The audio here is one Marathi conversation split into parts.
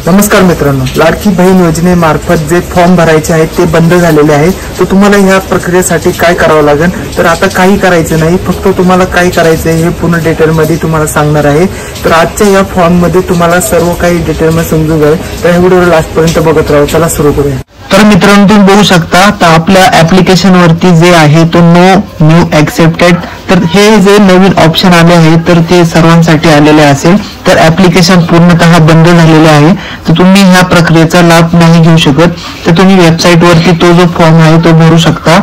नमस्कार मित्रांनो, लाडकी बहीण योजनेमार्फत जे फॉर्म भरायचे आहेत ते बंद झालेले आहे. तर तुम्हाला ह्या प्रक्रियेसाठी काय करावं लागेल, तर आता काही करायचं नाही, फक्त तुम्हाला काय करायचं आहे हे पूर्ण डिटेलमध्ये तुम्हाला सांगणार आहे. तर आजच्या या फॉर्ममध्ये तुम्हाला सर्व काही डिटेलमध्ये समजून जाईल. तर हे व्हिडिओ लास्टपर्यंत बघत राहा. चला सुरू करूया. तर मित्रांनो, तुम्ही बघू शकता तर आपल्या ऍप्लिकेशन वरती जे आहे तो नो न्यू ऍक्सेप्टेड, तर हे जे नवीन ऑप्शन आले आहे तर ते सर्वांसाठी आलेले असेल. तर ऍप्लिकेशन पूर्णतः बंद झालेले आहे, तर तुम्ही ह्या प्रक्रियेचा लाभ नाही घेऊ शकत. तर तुम्ही वेबसाईट वरती तो जो फॉर्म आहे तो भरू शकता.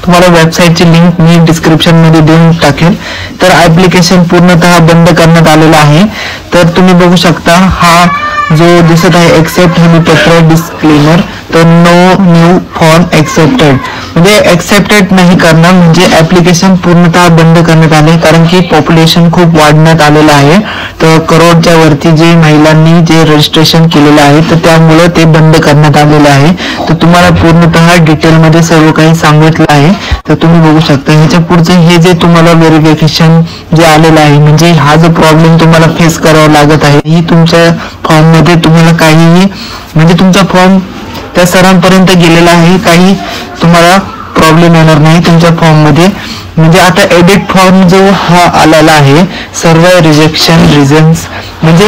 तुम्हाला वेबसाईटची लिंक मी डिस्क्रिप्शन मध्ये देऊन टाकेल. तर ऍप्लिकेशन पूर्णतः बंद करण्यात आलेला आहे. तर तुम्ही बघू शकता हा जो दिसत आहे एक्सेप्ट हमीपत्र डिस्क्लेमर, तर नो न्यू फॉर्म एक्सेप्टेड म्हणजे एक्सेप्टेड नाही करणार, म्हणजे ऍप्लिकेशन पूर्णतः बंद करण्यात आले. कारण की पॉप्युलेशन खूप वाढण्यात आलेलं आहे. तर करोडच्या वरती जे महिलांनी जे रजिस्ट्रेशन केलेलं आहे तर त्यामुळे ते बंद करण्यात आलेलं आहे. तर तुम्हाला पूर्णतः डिटेलमध्ये सर्व काही सांगितलं आहे. तर तुम्ही बघू शकता ह्याच्या पुढचं हे जे तुम्हाला व्हेरिफिकेशन जे आलेलं आहे, म्हणजे हा जो प्रॉब्लेम तुम्हाला फेस करावा लागत आहे, ही तुमच्या फॉर्म मध्ये तुम्हाला काहीही म्हणजे तुमचा फॉर्म त्या सरांपर्यंत गेलेला आहे, काही तुम्हाला प्रॉब्लेम येणार नाही तुमच्या फॉर्म मध्ये. म्हणजे आता एडिट फॉर्म जो हा आलेला आहे, सर्व रिजेक्शन रिझन्स, म्हणजे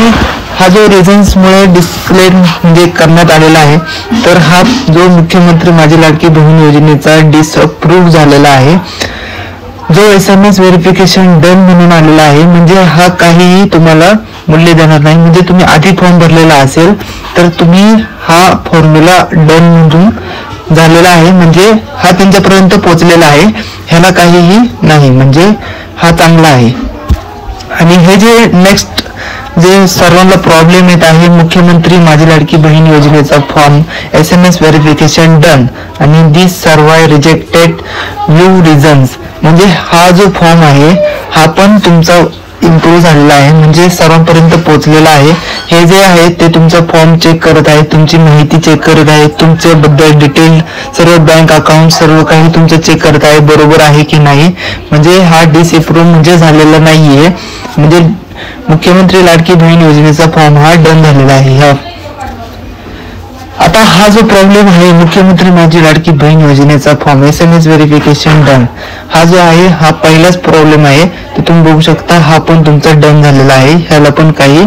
हा जो रिझन्स मुळे डिस्क्लेम म्हणजे करण्यात आलेला आहे. तर हा जो मुख्यमंत्री माझी लाडकी बहीण योजनेचा डिसअप्रूव्ह झालेला आहे, जो SMS व्हेरिफिकेशन डन म्हणून आलेला आहे, म्हणजे हा काहीही तुम्हाला मूल्य देणार नाही. म्हणजे तुम्ही आधी फॉर्म भरलेला असेल तर तुम्ही हा फॉर्म्युला डन म्हणून झालेला आहे, म्हणजे हा त्यांच्यापर्यंत पोहोचलेला आहे, ह्याला काहीही नाही, म्हणजे हा चांगला आहे. आणि हे जे नेक्स्ट जे सर्वांना प्रॉब्लेम येत आहे, मुख्यमंत्री माझी लाडकी बहीण योजनेचा फॉर्म SMS व्हेरिफिकेशन डन आणि दिस सर्व रिजेक्टेड न्यू रिझन्स, म्हणजे हा जो फॉर्म आहे हा पण तुमचा इम्प्रूव्ह झालेला आहे, म्हणजे सर्वांपर्यंत पोहोचलेला आहे. हे जे आहे ते तुमचा फॉर्म चेक करत आहे, तुमची माहिती चेक करत आहे, तुमच्या बद्दल डिटेल सर्व बँक अकाउंट सर्व काही तुमचं चेक करत आहे, बरोबर आहे की नाही. म्हणजे हा डिसअप्रूव्ह म्हणजे झालेला नाहीये, म्हणजे मुख्यमंत्री लाडकी बहीण योजनेचा फॉर्म हा डन झालेला आहे. आता हा जो प्रॉब्लेम आहे, मुख्यमंत्री माझी लाडकी बहीण योजनेचा फॉर्म SMS व्हेरिफिकेशन डन, हा जो आहे हा पहिलाच प्रॉब्लेम आहे. तर तुम्ही बघू शकता हा पण तुमचा डन झालेला आहे, ह्याला पण काही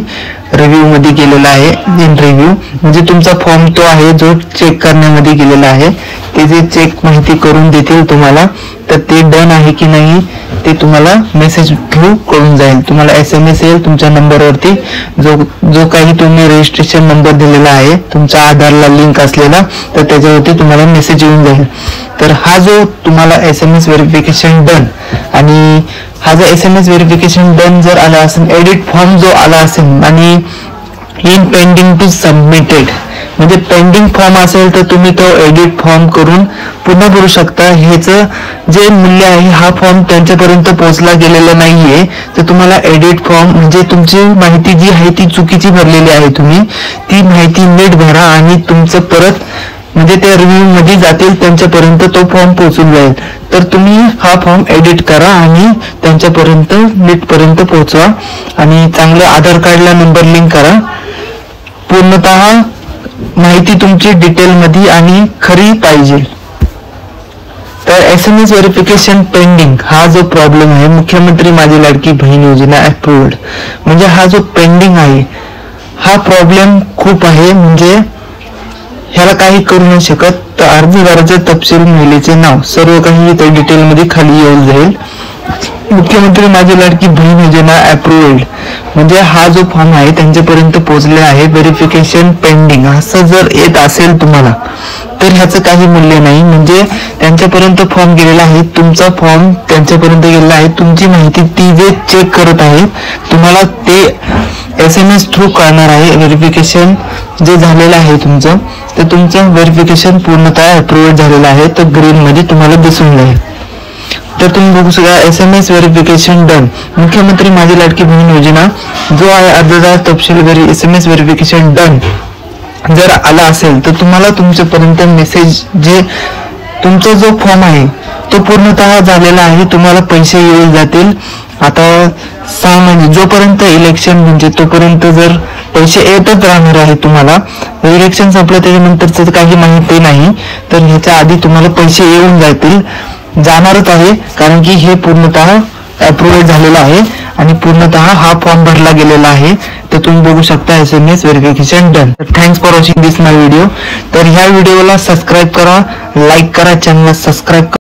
रिव्ह्यू मध्ये गेलेला आहे. इन रिव्ह्यू म्हणजे तुमचा फॉर्म तो आहे जो चेक करण्यामध्ये गेलेला आहे, ते जे चेक माहिती करून देतील तुम्हाला, तर ते डन आहे की नाही ते तुम्हाला मेसेज थ्रू कळून जाईल. तुम्हाला SMS येईल तुमच्या नंबरवरती, जो काही तुम्ही रजिस्ट्रेशन नंबर दिलेला आहे तुमच्या आधारला लिंक असलेला, तर त्याच्यावरती तुम्हाला मेसेज येऊन जाईल. तर हा जो तुम्हाला SMS व्हेरिफिकेशन डन आणि हा जो SMS व्हेरिफिकेशन डन जर आला असेल, एडिट फॉर्म जो आला असेल आणि इन पेंडिंग टू सबमिटेड म्हणजे पेंडिंग फॉर्म असेल तर तुम्ही तो एडिट फॉर्म करून पुन्हा भरू शकता. ह्याचं जे मूल्य आहे हा फॉर्म त्यांच्यापर्यंत पोहोचला गेलेला नाहीये, तर तुम्हाला एडिट फॉर्म म्हणजे तुमची माहिती जी आहे ती चुकीची भरलेली आहे, तुम्ही ती माहिती नीट भरा आणि तुमचं परत म्हणजे ते रिव्ह्यू मध्ये जातील, त्यांच्यापर्यंत तो फॉर्म पोहोचून जाईल. तर तुम्ही हा फॉर्म एडिट करा आणि त्यांच्यापर्यंत नीटपर्यंत पोहोचवा आणि चांगलं आधार कार्डला नंबर लिंक करा. पूर्णतः माहिती तुमची डिटेल मध्ये आणि खरी पाहिजे. तर SMS व्हेरिफिकेशन पेंडिंग हा जो प्रॉब्लेम आहे, मुख्यमंत्री माझी लाडकी बहीण योजना अप्रूव्ड, म्हणजे हा जो पेंडिंग आहे हा प्रॉब्लेम खूप आहे, म्हणजे ह्याला काही करू नाही शकत. तर अर्जदाराचे तपशील, महिलेचे नाव सर्व काही इथे डिटेलमध्ये खाली येऊन जाईल. मुख्यमंत्री माझी लाडकी बहीण योजना अप्रूव्ड म्हणजे हा जो फॉर्म आहे त्यांच्यापर्यंत पोहोचले आहे. व्हेरिफिकेशन पेंडिंग असं जर येत असेल तुम्हाला तर ह्याचं काही मूल्य नाही, म्हणजे त्यांच्यापर्यंत फॉर्म गेलेला आहे, तुमचा फॉर्म त्यांच्यापर्यंत गेलेला आहे, तुमची माहिती ती जे चेक करत आहे तुम्हाला ते SMS थ्रू कळणार आहे. व्हेरिफिकेशन जे झालेलं आहे तुमचं, तर तुमचं व्हेरिफिकेशन पूर्णतः अप्रूव्ड झालेलं आहे, तर ग्रीन मध्ये तुम्हाला दिसून जाईल. तर तुम्ही बघू शकता SMS व्हेरिफिकेशन डन, मुख्यमंत्री माझी लाडकी बहीण योजना जो आहे अर्जदार तपशील SMS व्हेरिफिकेशन डन जर आला असेल तर तुम्हाला तुमच्यापर्यंत मेसेज जे तुमचा जो फॉर्म आहे तो पूर्णतः झालेला आहे, तुम्हाला पैसे येऊन जातील. आता 6 महिने जोपर्यंत इलेक्शन म्हणजे तोपर्यंत जर पैसे येतच राहणार आहे तुम्हाला. इलेक्शन संपलं त्याच्यानंतरच काही माहिती नाही, तर ह्याच्या आधी तुम्हाला पैसे येऊन जाणारच आहे, कारण की हे पूर्णतः अप्रूव्ह झालेलं आहे आणि पूर्णतः हा फॉर्म भरला गेलेला आहे. तर तुम्ही बघू शकता SMS verification done. Thanks for watching this my video. तर ह्या व्हिडिओला सबस्क्राईब करा, लाईक करा, चॅनलला सबस्क्राईब करा.